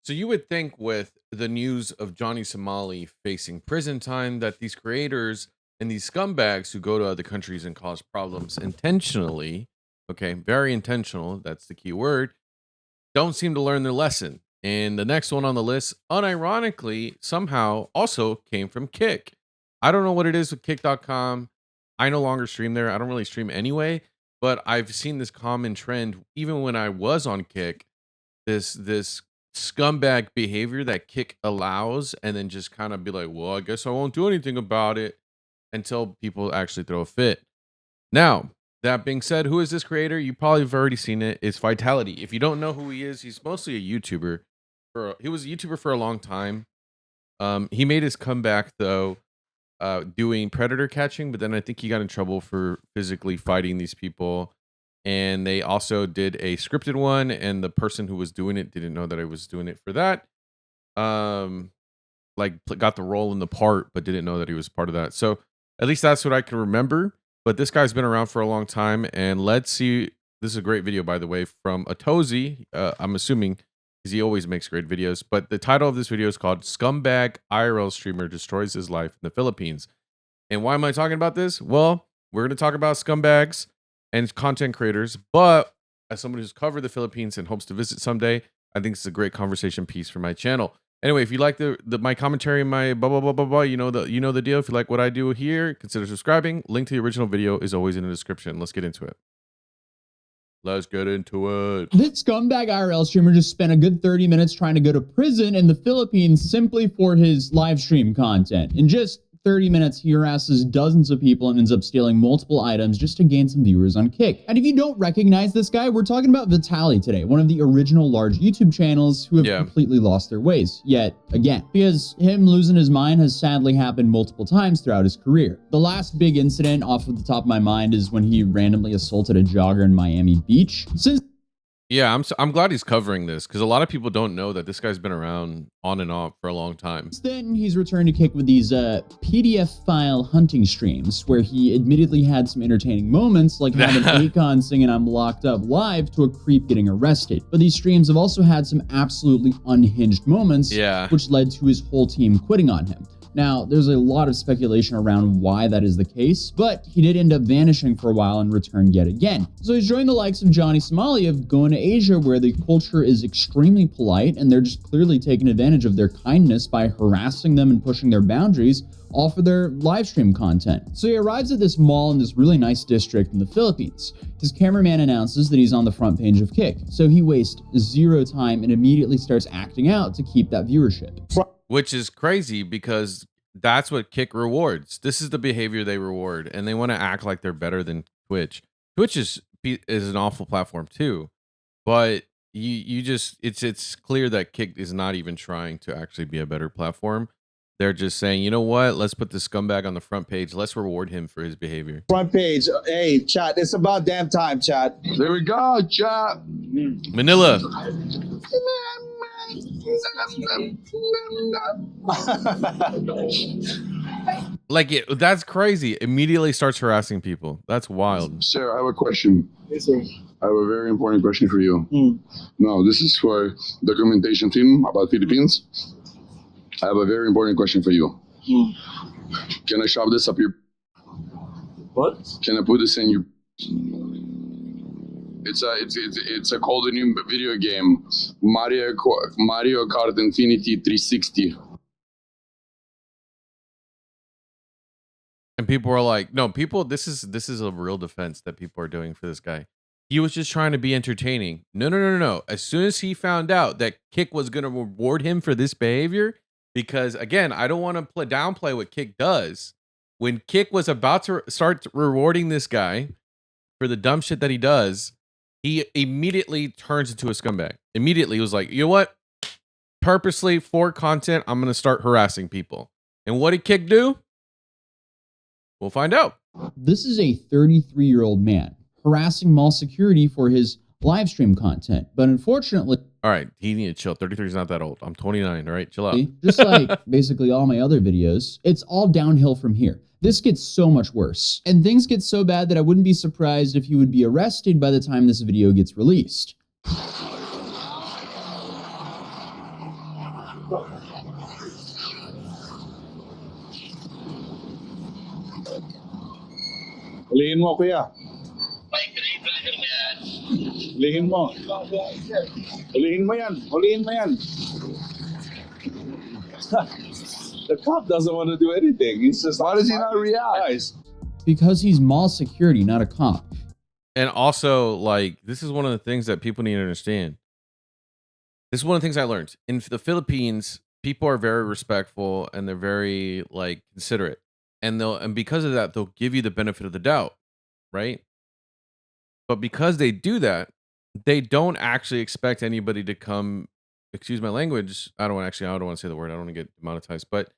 So you would think with the news of Johnny Somali facing prison time that these creators and these scumbags who go to other countries and cause problems intentionally, okay, very intentional, that's the key word, don't seem to learn their lesson. And the next one on the list, unironically, somehow also came from Kick. I don't know what it is with kick.com. I no longer stream there. I don't really stream anyway, but I've seen this common trend even when I was on Kick, this scumbag behavior that Kick allows and then just kind of be like, "Well, I guess I won't do anything about it," until people actually throw a fit. Now, that being said, who is this creator? You probably have already seen it. It's Vitality. If you don't know who he is, he's mostly a YouTuber. He was a YouTuber for a long time. He made his comeback though, doing predator catching, but then I think he got in trouble for physically fighting these people. And they also did a scripted one, and the person who was doing it didn't know that I was doing it for that. Um, got the role in the part, but didn't know that he was part of that. So at least that's what I can remember. But this guy's been around for a long time, and let's see. This is a great video, by the way, from Atozi. I'm assuming because he always makes great videos. But the title of this video is called "Scumbag IRL Streamer Destroys His Life in the Philippines." And why am I talking about this? Well, we're going to talk about scumbags and content creators. But as someone who's covered the Philippines and hopes to visit someday, I think it's a great conversation piece for my channel. Anyway, if you like my commentary, my blah blah blah blah blah, you know the deal. If you like what I do here, consider subscribing. Link to the original video is always in the description. Let's get into it. Let's get into it. This scumbag IRL streamer just spent a good 30 minutes trying to go to prison in the Philippines simply for his live stream content. In just 30 minutes, he harasses dozens of people and ends up stealing multiple items just to gain some viewers on Kick. And if you don't recognize this guy, we're talking about Vitality today, one of the original large YouTube channels who have completely lost their ways, yet again. Because him losing his mind has sadly happened multiple times throughout his career. The last big incident off of the top of my mind is when he randomly assaulted a jogger in Miami Beach. Yeah, I'm glad he's covering this because a lot of people don't know that this guy's been around on and off for a long time. Then he's returned to Kick with these PDF file hunting streams where he admittedly had some entertaining moments like having Akon singing "I'm Locked Up" live to a creep getting arrested. But these streams have also had some absolutely unhinged moments, which led to his whole team quitting on him. Now, there's a lot of speculation around why that is the case, but he did end up vanishing for a while and returned yet again. So he's joined the likes of Johnny Somali of going to Asia, where the culture is extremely polite and they're just clearly taking advantage of their kindness by harassing them and pushing their boundaries, all for their live stream content. So he arrives at this mall in this really nice district in the Philippines. His cameraman announces that he's on the front page of Kick, so he wastes zero time and immediately starts acting out to keep that viewership. Which is crazy because that's what Kick rewards. This is the behavior they reward, and they want to act like they're better than Twitch. Twitch is an awful platform too, but it's clear that Kick is not even trying to actually be a better platform. They're just saying, you know what? Let's put this scumbag on the front page. Let's reward him for his behavior. Front page. Hey, chat. It's about damn time, chat. There we go, chat. Manila. That's crazy. Immediately starts harassing people. That's wild. Sir, I have a question. Yes, sir. I have a very important question for you. Now, this is for documentation team about Philippines. I have a very important question for you. Can I shove this up your... What? Can I put this in your... It's a called a new video game, Mario Kart Infinity 360. And people are like, no, this is a real defense that people are doing for this guy. He was just trying to be entertaining. No. As soon as he found out that Kick was going to reward him for this behavior, because again, I don't want to downplay what Kick does. When Kick was about to start rewarding this guy for the dumb shit that he does, he immediately turns into a scumbag. Immediately was like, you know what? Purposely for content, I'm going to start harassing people. And what did Kick do? We'll find out. This is a 33-year-old man harassing mall security for his live stream content. But unfortunately... All right, he needed to chill. 33 is not that old. I'm 29, all right? Chill out. Just like basically all my other videos, it's all downhill from here. This gets so much worse. And things get so bad that I wouldn't be surprised if he would be arrested by the time this video gets released. Hulihin mo, kuya. Hulihin mo. Hulihin mo yan. Hulihin mo yan. The cop doesn't want to do anything. He's just. Why does he not react? Guys. Because he's mall security, not a cop. And also, like, this is one of the things that people need to understand. This is one of the things I learned. In the Philippines, people are very respectful and they're very like considerate. And because of that, they'll give you the benefit of the doubt, right? But because they do that, they don't actually expect anybody to come, excuse my language. I don't want to say the word. I don't want to get demonetized, but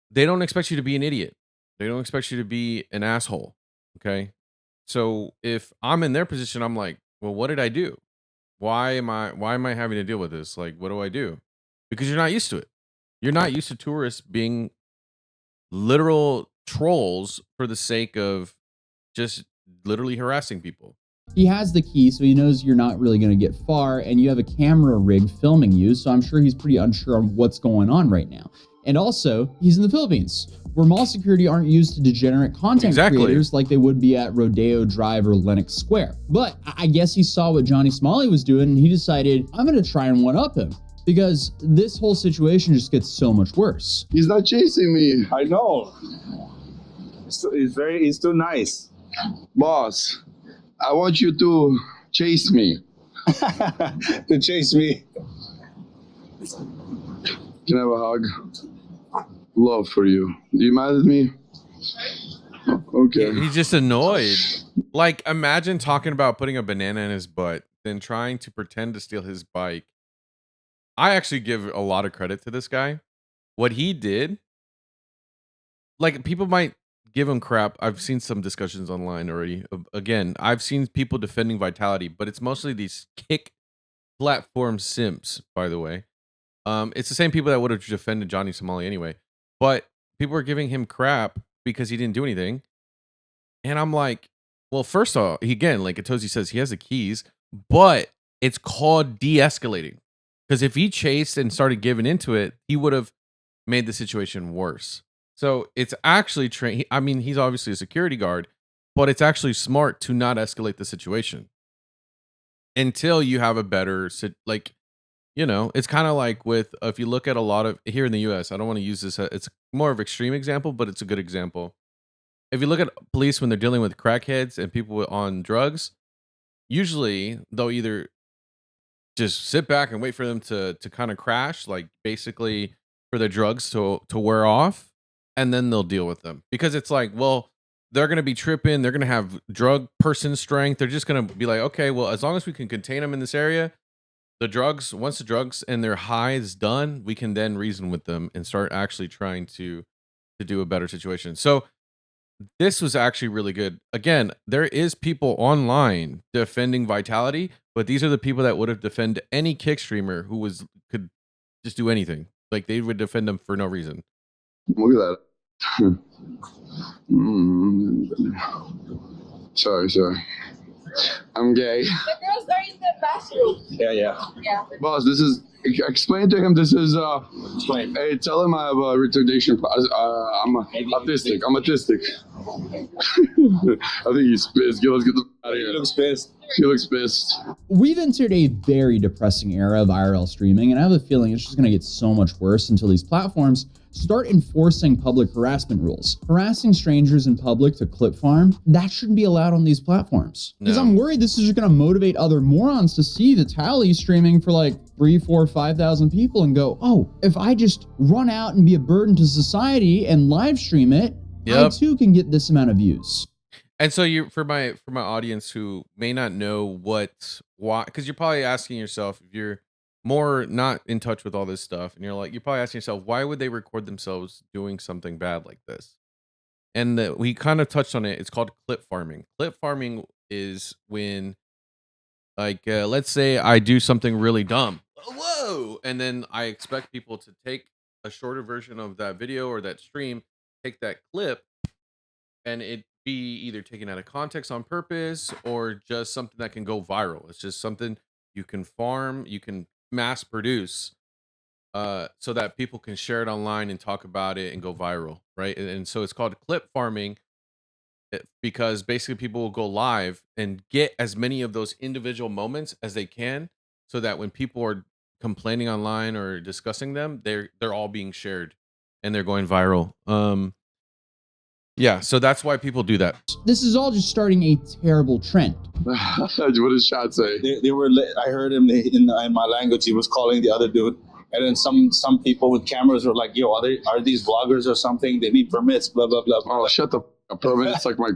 they don't expect you to be an idiot. They don't expect you to be an asshole. Okay. So if I'm in their position, I'm like, well, what did I do? Why am I having to deal with this? Like, what do I do? Because you're not used to it. You're not used to tourists being literal trolls for the sake of just literally harassing people. He has the key, so he knows you're not really going to get far, and you have a camera rig filming you, so I'm sure he's pretty unsure on what's going on right now. And also, he's in the Philippines, where mall security aren't used to degenerate content creators like they would be at Rodeo Drive or Lenox Square. But I guess he saw what Johnny Smalley was doing, and he decided, I'm going to try and one-up him. Because this whole situation just gets so much worse. He's not chasing me. I know. He's too nice. Boss, I want you to chase me. To chase me. Can I have a hug? Love for you. You mad at me? Okay. He's just annoyed. Like, imagine talking about putting a banana in his butt, then trying to pretend to steal his bike. I actually give a lot of credit to this guy. What he did, like, people might give him crap. I've seen some discussions online already. Again, I've seen people defending Vitality, but it's mostly these kick platform simps, by the way. It's the same people that would have defended Johnny Somali anyway. But people are giving him crap because he didn't do anything. And I'm like, well, first of all, again, like Atozi says, he has the keys, but it's called de-escalating. Because if he chased and started giving into it, he would have made the situation worse. So it's actually I mean, he's obviously a security guard, but it's actually smart to not escalate the situation until you have a better, like, you know, it's kind of like with, if you look at a lot of here in the US, I don't want to use this, it's more of extreme example, but it's a good example. If you look at police when they're dealing with crackheads and people on drugs, usually they'll either just sit back and wait for them to kind of crash, like basically for the drugs to wear off, and then they'll deal with them. Because it's like, well, they're going to be tripping, they're going to have drug person strength. They're just going to be like, okay, well, as long as we can contain them in this area, once the drugs and their high is done, we can then reason with them and start actually trying to do a better situation. So this was actually really good. Again, there is people online defending Vitality, but these are the people that would have defended any kick streamer who could just do anything. Like, they would defend them for no reason. Look at that. Sorry. I'm gay. The girls are in the bathroom. Yeah. Boss, explain to him this is, Explain. hey, tell him I have a retardation. I'm autistic. I'm autistic. I think he's pissed. Let's get the out of He here. looks pissed. He looks pissed. We've entered a very depressing era of IRL streaming, and I have a feeling it's just going to get so much worse until these platforms start enforcing public harassment rules. Harassing strangers in public to clip farm, that shouldn't be allowed on these platforms. Because No. I'm worried this is just going to motivate other morons to see the tally streaming for like 3, 4, 5,000 people and go, oh, if I just run out and be a burden to society and live stream it, I Yep. too can get this amount of views. And so for my audience who may not know why, because you're probably asking yourself, if you're more not in touch with all this stuff, and you're probably asking yourself, why would they record themselves doing something bad like this? And we kind of touched on it. It's called clip farming. Clip farming is when, like, let's say I do something really dumb, whoa, and then I expect people to take a shorter version of that video or that stream, take that clip, and it be either taken out of context on purpose or just something that can go viral. It's just something you can farm, you can mass produce, so that people can share it online and talk about it and go viral, right? And so it's called clip farming because basically people will go live and get as many of those individual moments as they can, so that when people are complaining online or discussing them, they're all being shared and they're going viral. Yeah, so that's why people do that. This is all just starting a terrible trend. What does Chad say? They were. I heard him in my language. He was calling the other dude, and then some people with cameras were like, "Yo, are these vloggers or something? They need permits." Blah blah blah. Oh, shut the f- up, permits. Like my.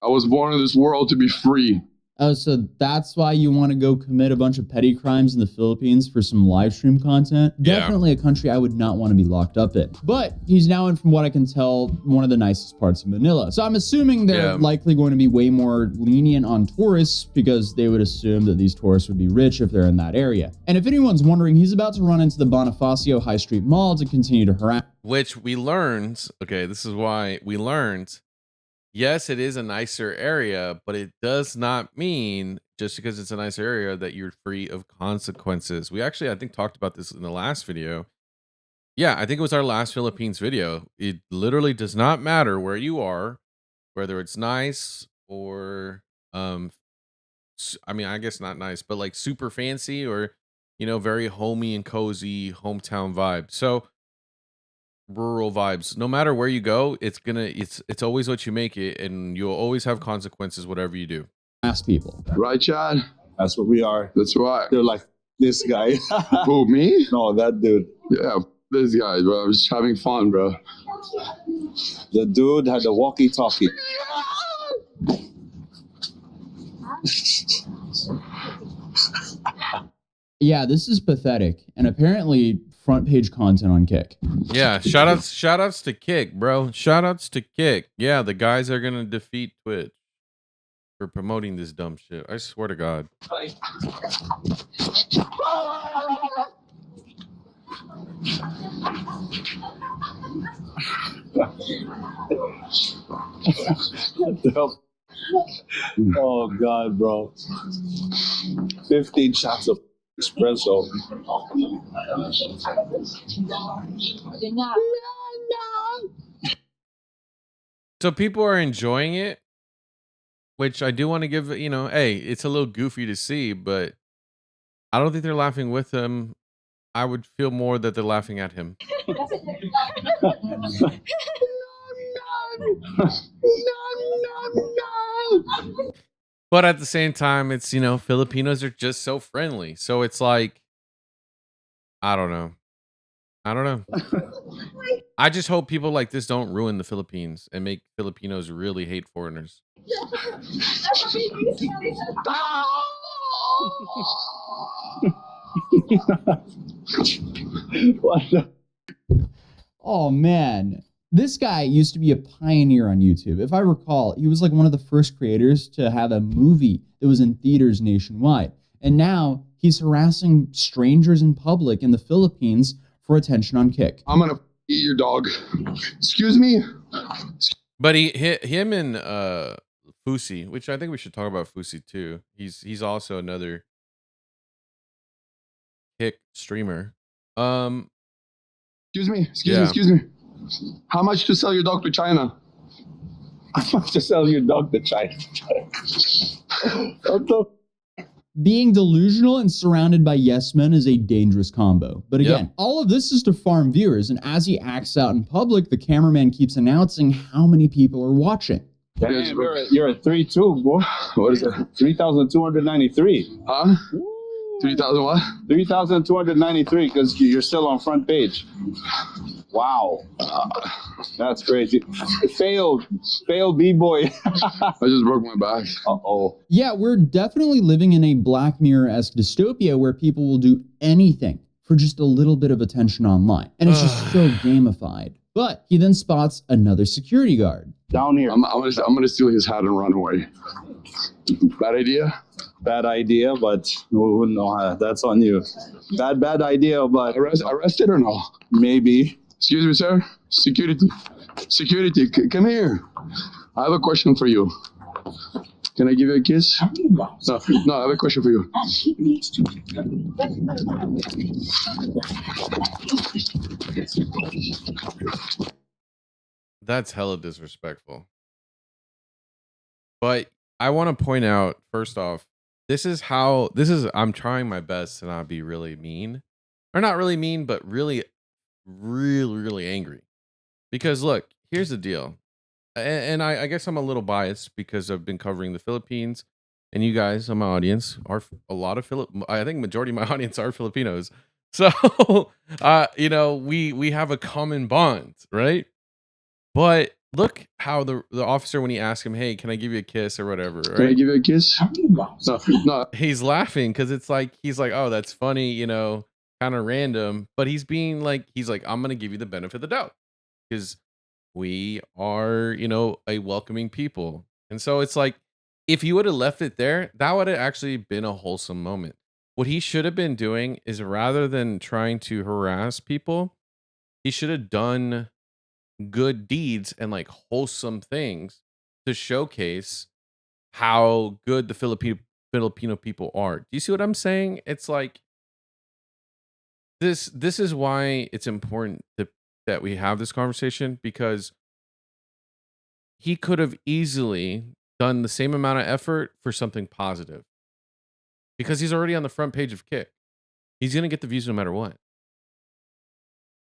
I was born in this world to be free. Oh, so that's why you want to go commit a bunch of petty crimes in the Philippines for some live stream content? Yeah. Definitely a country I would not want to be locked up in. But he's now in, from what I can tell, one of the nicest parts of Manila. So I'm assuming they're likely going to be way more lenient on tourists because they would assume that these tourists would be rich if they're in that area. And if anyone's wondering, he's about to run into the Bonifacio High Street Mall to continue to harass. Which we learned, okay, this is why we learned, yes, it is a nicer area, but it does not mean just because it's a nicer area that you're free of consequences. We actually, I think, talked about this in the last video. Yeah, I think it was our last Philippines video. It literally does not matter where you are, whether it's nice or, I mean, I guess not nice, but like super fancy or, very homey and cozy hometown vibe. So, rural vibes, no matter where you go, it's always what you make it, and you'll always have consequences whatever you do. People. Right, Chad? That's what we are. That's right. They're like this guy. Who, me? No, that dude. Yeah, this guy, bro. I was just having fun, bro. The dude had a walkie-talkie. Yeah, this is pathetic, and apparently front page content on Kick. Yeah, shout outs to Kick, bro. Shout outs to Kick. Yeah, the guys are gonna defeat Twitch for promoting this dumb shit. I swear to God. Oh God, bro. 15 shots of espresso. So people are enjoying it, which I do want to give, hey, it's a little goofy to see, but I don't think they're laughing with him. I would feel more that they're laughing at him. But at the same time, it's, Filipinos are just so friendly. So it's like, I don't know. I just hope people like this don't ruin the Philippines and make Filipinos really hate foreigners. What the? Oh man, this guy used to be a pioneer on YouTube. If I recall, he was like one of the first creators to have a movie that was in theaters nationwide. And now he's harassing strangers in public in the Philippines for attention on Kick. I'm gonna eat your dog. Excuse me? But him and Fusi, which I think we should talk about Fusi too. He's also another Kick streamer. Excuse me. How much to sell your dog to China? How much to sell your dog to China? What the? Being delusional and surrounded by yes men is a dangerous combo. But again, all of this is to farm viewers, and as he acts out in public, the cameraman keeps announcing how many people are watching. Damn, you're at 3-2, boy. What is that? 3,293. Huh? 3,000 what? 3,293 because you're still on front page. Wow. That's crazy. Failed B-boy. I just broke my back. Uh-oh. Yeah, we're definitely living in a Black Mirror-esque dystopia where people will do anything for just a little bit of attention online. And it's just so gamified. But he then spots another security guard. Down here. I'm gonna steal his hat and run away. Bad idea? Bad idea, but no, that's on you. Bad idea, but Arrested or no? Maybe. Excuse me, sir. Security, come here. I have a question for you. Can I give you a kiss? No, no, I have a question for you. That's hella disrespectful. But I want to point out first off, I'm trying my best to not be really mean. Or not really mean, but really, really, really angry. Because look, here's the deal. And I guess I'm a little biased because I've been covering the Philippines, and you guys on my audience are a lot of I think majority of my audience are Filipinos. So we have a common bond, right? But look how the officer, when he asked him, "Hey, can I give you a kiss or whatever?" Can I Right? give you a kiss? No, no. He's laughing because he's like, "Oh, that's funny," kind of random. But he's like, "I'm gonna give you the benefit of the doubt because we are, a welcoming people." And so it's like, if you would have left it there, that would have actually been a wholesome moment. What he should have been doing is, rather than trying to harass people, he should have done good deeds and like wholesome things to showcase how good the Filipino people are. Do you see what I'm saying? It's like this is why it's important that we have this conversation, because he could have easily done the same amount of effort for something positive, because he's already on the front page of Kick. He's going to get the views no matter what.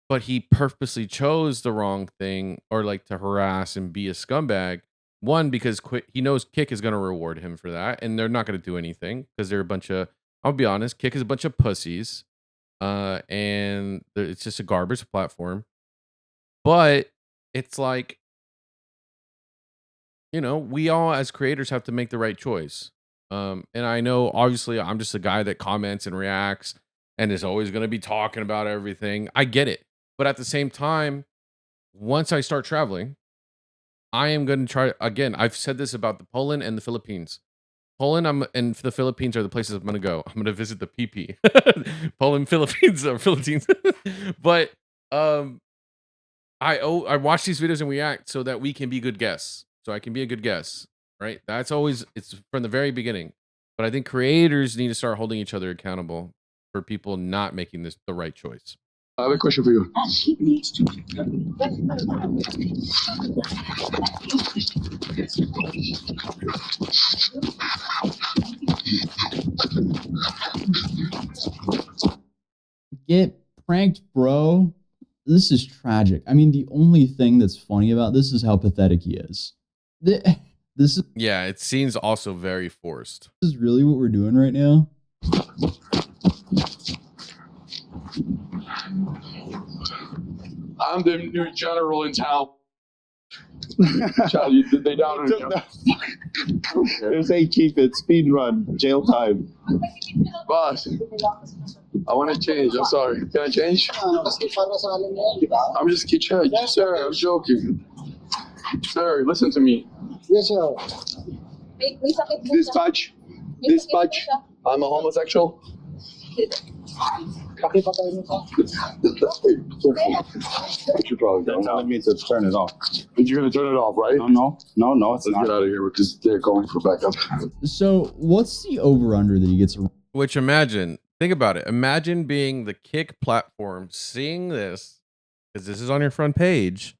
But he purposely chose the wrong thing, or like to harass and be a scumbag. One, because he knows Kick is going to reward him for that, and they're not going to do anything because they're a bunch of, I'll be honest, Kick is a bunch of pussies. And it's just a garbage platform. But it's like, we all as creators have to make the right choice. And I know obviously I'm just a guy that comments and reacts and is always going to be talking about everything. I get it. But at the same time, once I start traveling, I am going to try again. I've said this about the Poland and the Philippines. And the Philippines are the places I'm going to go. I'm going to visit the PP. Poland, Philippines, or Philippines. But I watch these videos and react so that we can be good guests. So I can be a good guest, right? It's from the very beginning. But I think creators need to start holding each other accountable for people not making the right choice. I have a question for you. Get pranked, bro. This is tragic. I mean, the only thing that's funny about this is how pathetic he is. This Yeah, it seems also very forced. is really what we're doing right now. I'm the new general in town. Child, they doubted you. They say keep it, speed run, jail time. Boss, I want to change. I'm sorry. Can I change? I'm just kidding. Sir, I'm joking. Sir, listen to me. Yes, sir. Dispatch. Dispatch. I'm a homosexual. You probably They're don't. telling me to turn it off. But you're gonna turn it off, right? No, it's Let's not. get out of here because they're going for backup. So, what's the over/under that he gets? Which, think about it. Imagine being the Kick platform, seeing this, because this is on your front page,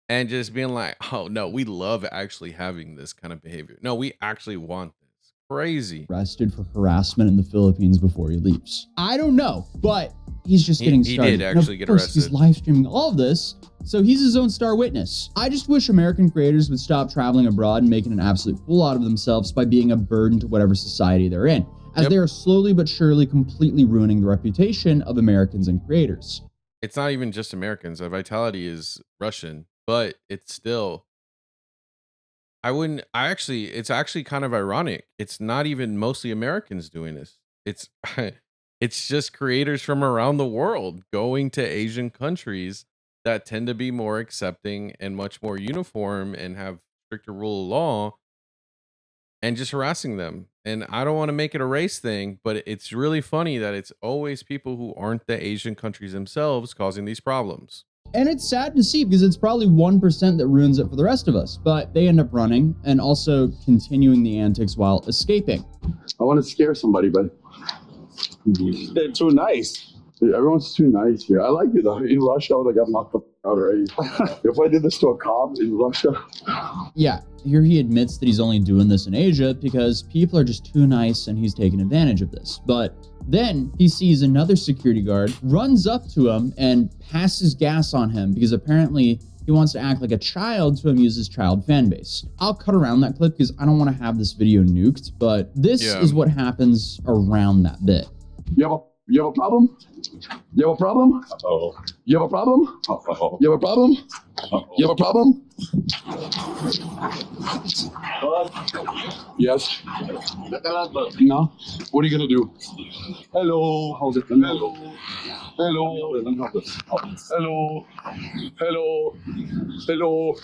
and just being like, "Oh no, we love actually having this kind of behavior. No, we actually want this." Crazy. Arrested for harassment in the Philippines before he leaves. I don't know, but he's just getting started. He did actually get arrested. He's live streaming all of this, so he's his own star witness. I just wish American creators would stop traveling abroad and making an absolute fool out of themselves by being a burden to whatever society they're in, as they are slowly but surely completely ruining the reputation of Americans and creators. It's not even just Americans. Vitality is Russian, but it's still. It's actually kind of ironic. It's not even mostly Americans doing this. It's it's just creators from around the world going to Asian countries that tend to be more accepting and much more uniform and have stricter rule of law, and just harassing them. And I don't want to make it a race thing, but it's really funny that it's always people who aren't the Asian countries themselves causing these problems. And it's sad to see because it's probably 1% that ruins it for the rest of us. But they end up running and also continuing the antics while escaping. I want to scare somebody, but They're too nice. everyone's too nice here. I like it though. In Russia, I would have got knocked out already. If I did this to a cop in Russia. Yeah, here he admits that he's only doing this in Asia because people are just too nice and he's taking advantage of this. But then he sees another security guard, runs up to him and passes gas on him because apparently he wants to act like a child to amuse his child fan base. I'll cut around that clip because I don't want to have this video nuked, but this is what happens around that bit. You have a problem? You have a problem? Oh. You have a problem? Oh. You have a problem? You have a problem? Yes. No. What are you gonna do? Hello. Hold it. Hello. Hello. Hello. Hello. Hello.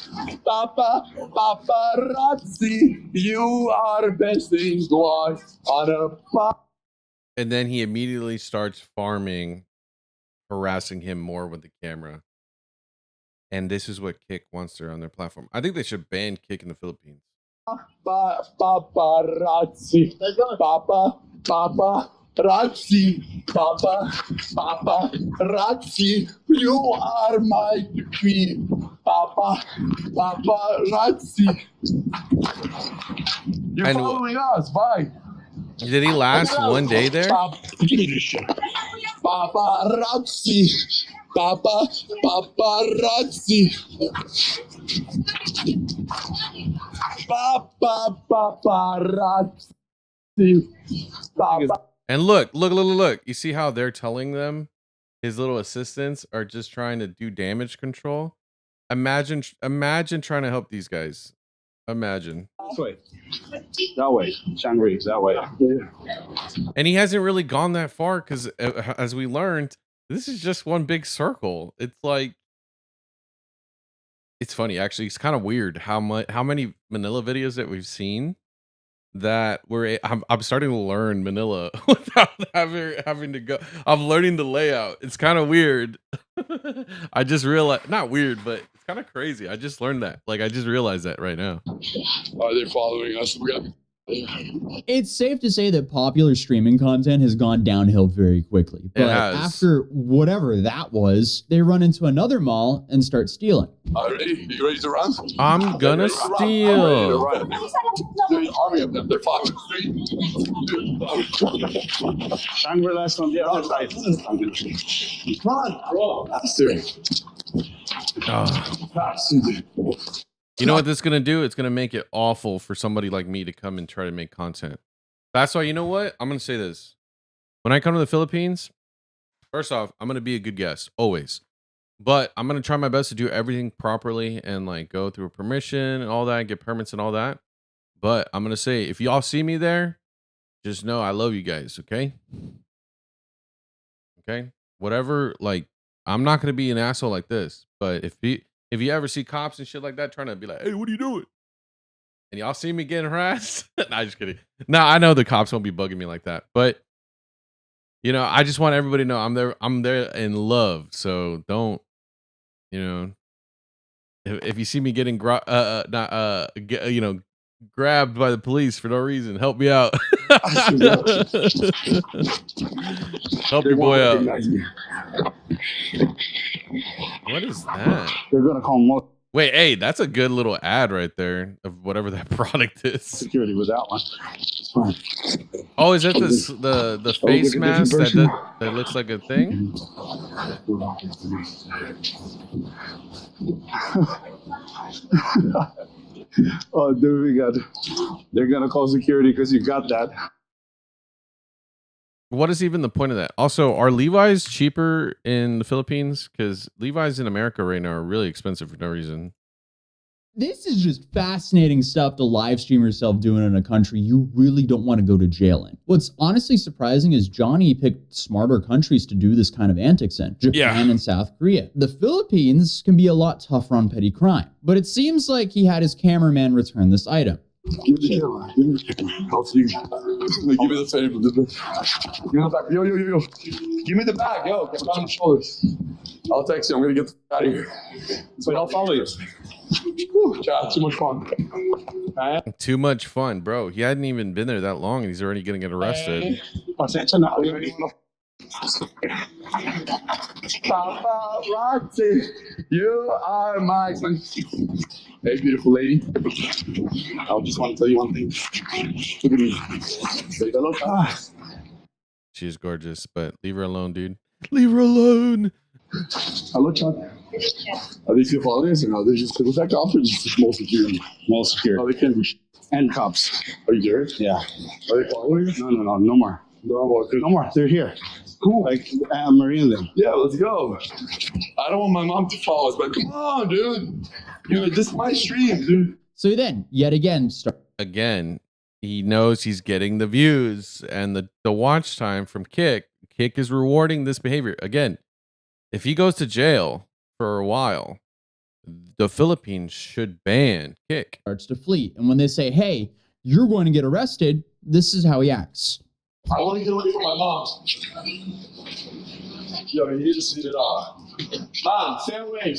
Paparazzi, you are besting twice on a And then he immediately starts farming, harassing him more with the camera. And this is what Kick wants to on their platform. I think they should ban Kick in the Philippines. Paparazzi. Paparazzi. Paparazzi. You are my queen. Paparazzi. You're And following us. Bye. Did he last one day there? Paparazzi. Paparazzi. Paparazzi. And look. You see how they're telling them his little assistants are just trying to do damage control? Imagine trying to help these guys. Imagine. This way. That way. Shangri, that way. And he hasn't really gone that far because, as we learned, this is just one big circle. It's like, it's funny actually. It's kind of weird how many Manila videos that we've seen that I'm starting to learn Manila without having to go. I'm learning the layout. It's kind of weird. I just realized, not weird, but it's kind of crazy. I just learned that. Like I just realized that right now. Are they following us? It's safe to say that popular streaming content has gone downhill very quickly. But after whatever that was, they run into another mall and start stealing. Ready? You ready to run? I'm gonna steal. There's an army of them. They're following Shangri-La's on the other side. Come on, bro. You know what this is going to do? It's going to make it awful for somebody like me to come and try to make content. That's why, you know what? I'm going to say this. When I come to the Philippines, first off, I'm going to be a good guest, always. But I'm going to try my best to do everything properly and like go through a permission and all that, get permits and all that. But I'm going to say, if y'all see me there, just know I love you guys, okay? Okay? Whatever, like, I'm not going to be an asshole like this. But if you ever see cops and shit like that trying to be like, hey, what are you doing? And y'all see me getting harassed? Nah, just kidding. Nah, I know the cops won't be bugging me like that. But, you know, I just want everybody to know I'm there in love. So don't, you know, if you see me getting, grabbed by the police for no reason, help me out. Help your boy out. What is that? They're gonna call more Wait, hey, that's a good little ad right there of whatever that product is. security with that one. It's fine. Oh, is that the face mask that looks like a thing? Oh, dude, they're gonna call security because you got that. What is even the point of that? Also, are Levi's cheaper in the Philippines? Because Levi's in America right now are really expensive for no reason. This is just fascinating stuff to live stream yourself doing in a country you really don't want to go to jail in. What's honestly surprising is Johnny picked smarter countries to do this kind of antics in. Japan and South Korea. The Philippines can be a lot tougher on petty crime, but it seems like he had his cameraman return this item. Give me the camera. Give me the camera. I'll see you. Give me the favor. Give me the back. Yo. Give me the bag, yo. Get on the shoulders. I'll text you. I'm gonna get the out of here. Wait, I'll follow you. Whew, chat, too much fun. Too much fun, bro. He hadn't even been there that long, and he's already gonna get arrested. Pasensya na. Paparazzi, you are my. Hey, beautiful lady. I just want to tell you one thing. Look at me. Say hello. She's gorgeous, but leave her alone, dude. Leave her alone. Hello, Chuck. Are these your followers or no? They're just was that cops or just small security? More secure. Oh, they can be. And cops. Are you serious? Yeah. Are they following you? No more. No more. They're here. Cool. Like, I'm marrying them. Yeah, let's go. I don't want my mom to follow us, but come on, dude. Dude, this is my stream, dude. So then, yet again, Again, he knows he's getting the views and the watch time from Kick. Kick is rewarding this behavior. Again, if he goes to jail for a while, the Philippines should ban Kick. starts to flee. And when they say, hey, you're going to get arrested, this is how he acts. I want to get away from my mom. Yo, you need to speed it up. Mom, stay away.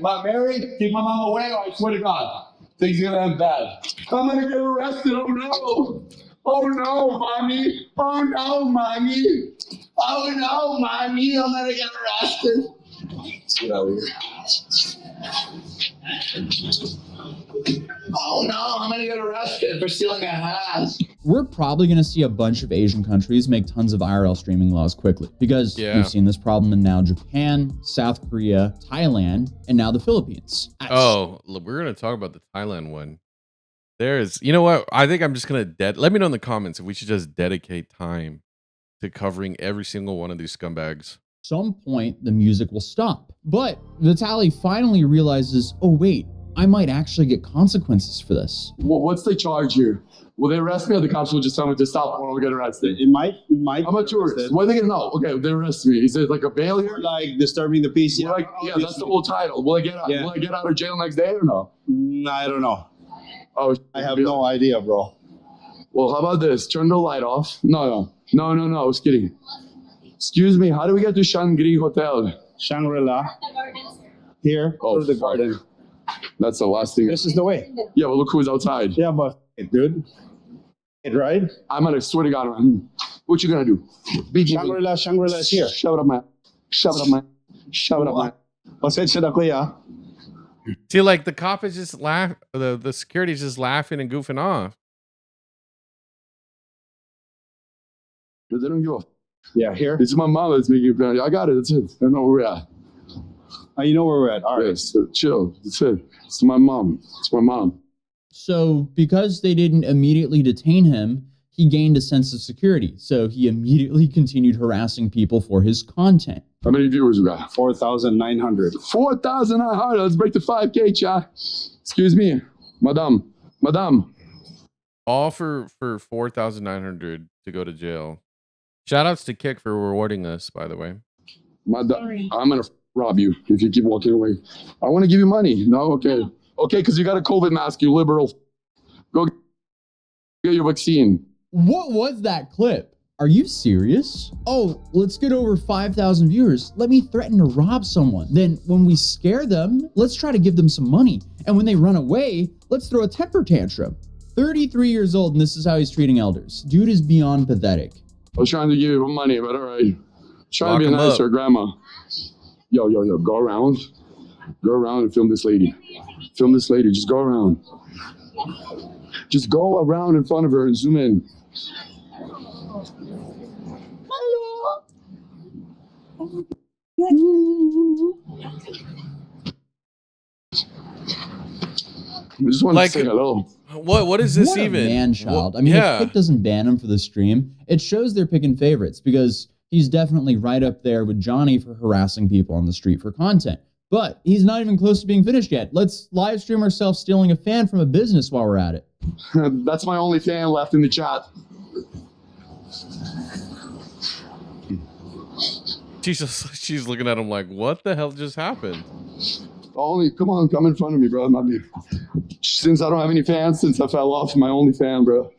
Mom, Mary, keep my mom away, or I swear to God, things are gonna end bad. I'm gonna get arrested. Oh no! Oh no, mommy! Oh no, mommy! Oh no, mommy! I'm gonna get arrested. Let's get out of here. Oh no, I'm gonna get arrested for stealing a hat. We're probably going to see a bunch of Asian countries make tons of IRL streaming laws quickly because we've seen this problem in now Japan, South Korea, Thailand, and now the Philippines. Oh, look, we're going to talk about the Thailand one. There's, you know what? I think I'm just going to let me know in the comments if we should just dedicate time to covering every single one of these scumbags. Some point, the music will stop. But Vitaly finally realizes, oh, wait, I might actually get consequences for this. Well, what's the charge here? Will they arrest me or the cops will just tell me to stop when we get arrested? It might. I'm a tourist. What are they gonna know? Okay, they arrest me. Is it like a bail here? Like disturbing the peace. Yeah, that's the whole title. Will I get out? Yeah. Will I get out of jail next day or no? I don't know. Oh, I have no idea, bro. Well, how about this? Turn the light off. No. I was kidding. Excuse me. How do we get to Shangri Hotel? Shangri-La. Here. Oh, Go to the fuck. garden. That's the last thing. This is the way. Yeah, but look who's outside. Yeah, but dude. Right? I'm gonna swear to God. What you gonna do? Beat me. Shangri-La is here. Shove it up, man. Shove it up, man. Shove it up, man. Pasensya na, kuya. See, like the cop is just the security is just laughing and goofing off. Because they don't give a. Yeah, here. It's my mom that's making it. I got it. That's it. I know where we're at. You know where we're at. All right. Yes, chill. That's it. It's my mom. It's my mom. So because they didn't immediately detain him, he gained a sense of security. So he immediately continued harassing people for his content. How many viewers we got? 4,900. 4,900. Let's break the 5K, chat. Excuse me. Madam. All for 4,900 to go to jail. Shout outs to Kick for rewarding us, by the way. Madam, I'm going to rob you if you keep walking away. I want to give you money. No? Okay. Okay, because you got a COVID mask, you liberal. Go get your vaccine. What was that clip? Are you serious? Oh, let's get over 5,000 viewers. Let me threaten to rob someone. Then when we scare them, let's try to give them some money. And when they run away, let's throw a temper tantrum. 33 years old and this is how he's treating elders. Dude is beyond pathetic. I was trying to give you money, but all right. Try Lock to be him nicer, up. Grandma. Yo. Go around and film this lady. Film this lady. Just go around. Just go around in front of her and zoom in. I just want Like- to say hello. What is this What a even? man-child. What- I mean, yeah. if Kick doesn't ban him for the stream, it shows they're picking favorites because he's definitely right up there with Johnny for harassing people on the street for content. But he's not even close to being finished yet. Let's live stream ourselves stealing a fan from a business while we're at it. That's my only fan left in the chat. She's looking at him like, what the hell just happened? Come in front of me, bro. Since I don't have any fans, since I fell off, my only fan, bro.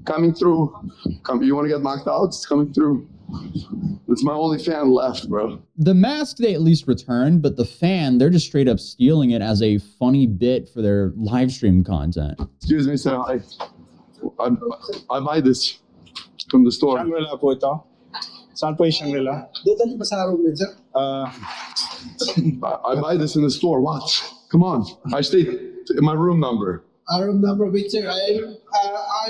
Coming through. You want to get knocked out? It's coming through. It's my only fan left, bro. The mask they at least returned, but the fan, they're just straight up stealing it as a funny bit for their live stream content. Excuse me, sir. I buy this from the store. Shangri-La po ito. Saan po yung Shangri-La? Dito niyo ba sa room niyo, sir? I buy this in the store. Watch. Come on. I stayed in my room number. Room number, wait, sir. I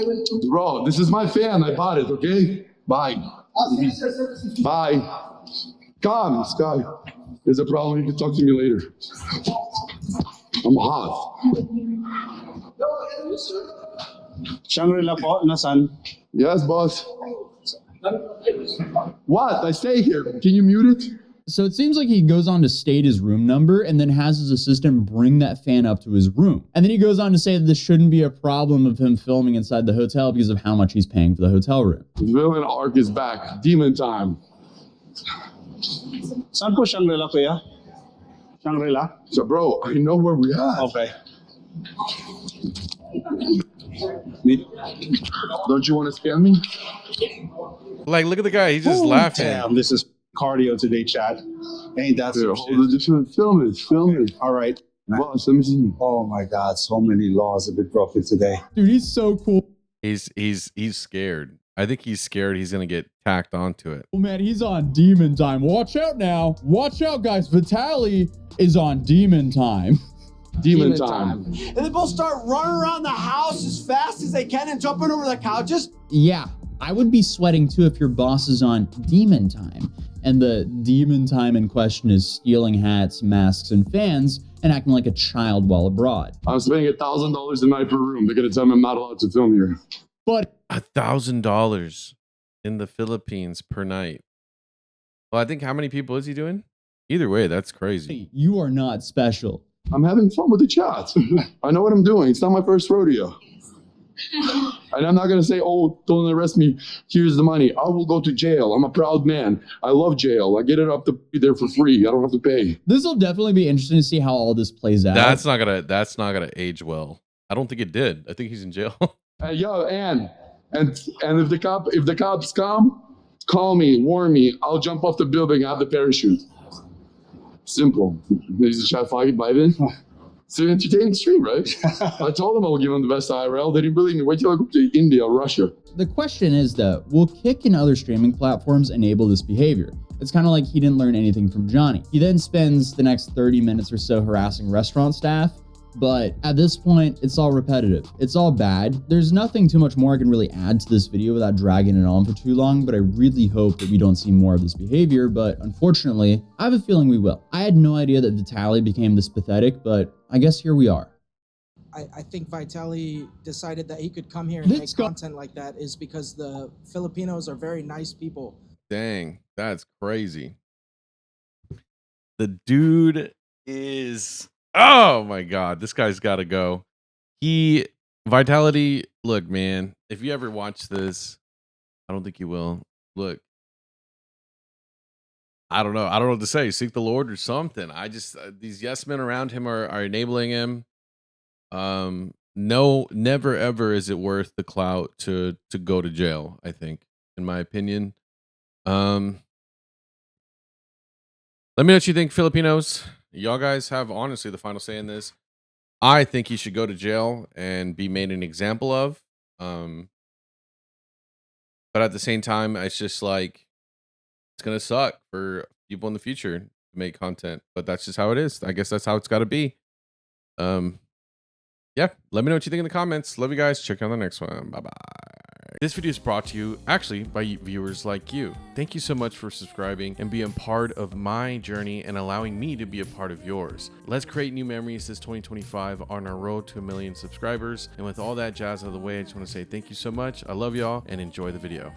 will... Bro, this is my fan. I bought it, okay? Bye. Sir. Bye. Come, Sky. There's a problem. You can talk to me later. I'm hot. No, sir. Shangri-La po, nasan? Yes, boss. What? I stay here. Can you mute it? So it seems like he goes on to state his room number and then has his assistant bring that fan up to his room. And then he goes on to say that this shouldn't be a problem of him filming inside the hotel because of how much he's paying for the hotel room. The villain arc is back. Demon time. Saan po Shangri-La, kuya? Shangri-La? So, bro, I know where we are. Okay. Don't you want to scare me? Like, look at the guy. He's just laughing. Damn, this is cardio today, chat. Ain't that Here, some hold shit? it. Film it. Film it. All right. Boss, let me see. Oh my God, so many laws have been broken today. Dude, he's so cool. He's scared. I think he's scared he's gonna get tacked onto it. Oh man, he's on demon time. Watch out now. Watch out, guys. Vitaly is on demon time. Demon time. And they both start running around the house as fast as they can and jumping over the couches. Yeah, I would be sweating too if your boss is on demon time. And the demon time in question is stealing hats, masks, and fans and acting like a child while abroad. I'm spending $1,000 a night per room. They're gonna tell me I'm not allowed to film here. But $1,000 in the Philippines per night. Well, I think how many people is he doing? Either way, that's crazy. you are not special. I'm having fun with the chat. I know what I'm doing. It's not my first rodeo. And I'm not going to say, oh, don't arrest me. Here's the money. I will go to jail. I'm a proud man. I love jail. I get it up to be there for free. I don't have to pay. This will definitely be interesting to see how all this plays out. That's not gonna age well. I don't think it did. I think he's in jail. Yo, and if the cops come, call me, warn me. I'll jump off the building. I have the parachute. Simple. He's a chat fight by then. It's an entertaining stream, right? I told him I would give him the best IRL. They didn't believe me. Wait till I go to India or Russia. The question is though, will Kick and other streaming platforms enable this behavior? It's kind of like he didn't learn anything from Johnny. He then spends the next 30 minutes or so harassing restaurant staff, but at this point, it's all repetitive. It's all bad. There's nothing too much more I can really add to this video without dragging it on for too long, but I really hope that we don't see more of this behavior, but unfortunately, I have a feeling we will. I had no idea that Vitaly became this pathetic, but I guess here we are. I think Vitaly decided that he could come here and Let's make go. content like that is because the Filipinos are very nice people. Dang, that's crazy. The dude is, oh my God, this guy's got to go. Vitality, look, man, if you ever watch this, I don't think you will. Look, I don't know what to say. Seek the Lord or something. I just, these yes men around him are enabling him. No, never ever is it worth the clout to go to jail, I think, in my opinion. Let me know what you think, Filipinos. Y'all guys have honestly the final say in this. I think he should go to jail and be made an example of. But at the same time, it's just like, it's gonna suck for people in the future to make content, but that's just how it is. I guess that's how it's got to be. Yeah, let me know what you think in the comments. Love you guys. Check you on the next one. Bye bye. This video is brought to you actually by viewers like you. Thank you so much for subscribing and being part of my journey and allowing me to be a part of yours. Let's create new memories this 2025 on our road to 1 million subscribers. And with all that jazz out of the way, I just want to say thank you so much. I love y'all and enjoy the video.